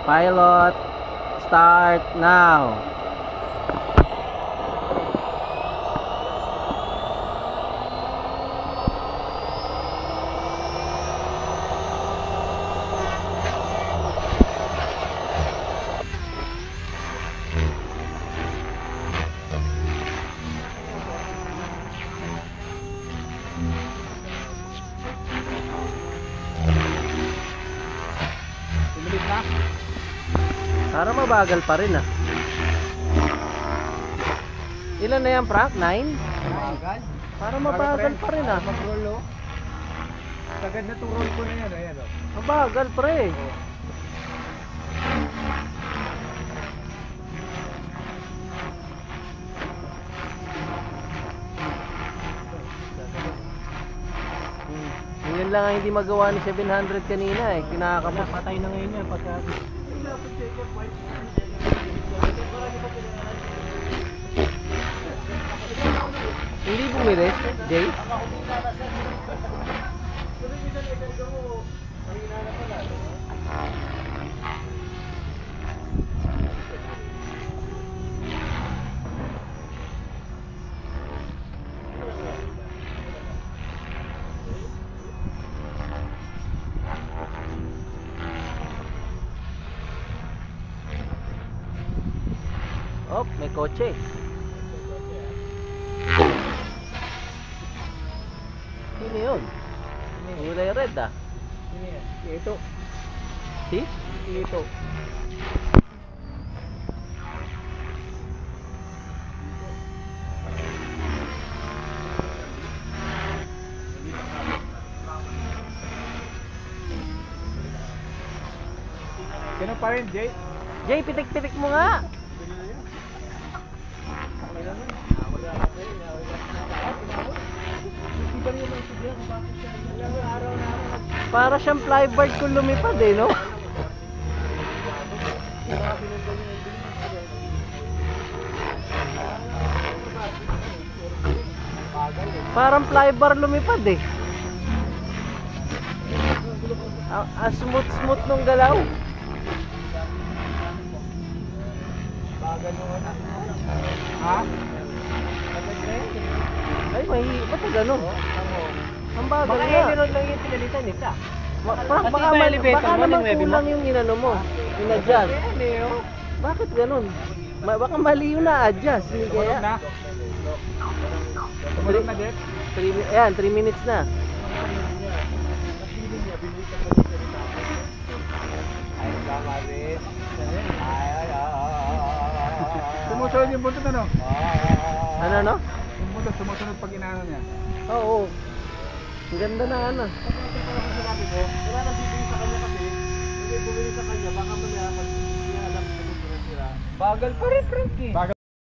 Pilot, start now. Para mabagal pa rin ah. Ilan na yan, Frank? 9? Mabagal? Para mabagal pa rin ah. Mag-roll, oh. Sagad na turol ko na yan, ayan, oh. Mabagal pre. Yun lang ang hindi magawa ni 700 kanina eh. Kinakapos. Patay na ngayon yan pagka... Hindi bumili, Jay? Oh, may kotse. Sino yun? Kulay red ah. Ito. Si? Ito. Sino pa rin, Jay? Jay, pitik-pitik mo nga. Para siyang flybird kung lumipad eh, no? Parang flybar lumipad eh. Smooth nung galaw. Bagal nung ano? Ha? Ay, ba't na gano'n? Ang bagal Baka nga. Emerald lang yung pinalitan nita. Baka naman kulang yung inano mo. In-adjust. Bakit ganun? Baka mali yung na-adjust. Hindi Tumulong na? kaya. Tumulong na, Jeff? 3 minutes na. Ay, kamaris. Sumusunod yung buntot, ano? Ano, no? Yung buntot, sumusunod pag inaano niya. Oo. Ang ganda na ano. Wala nang bibili sa kanya kasi, hindi bumili sa kanya, baka mamaya pag hindi alam kung sira. Bagal pa rin, Frankie.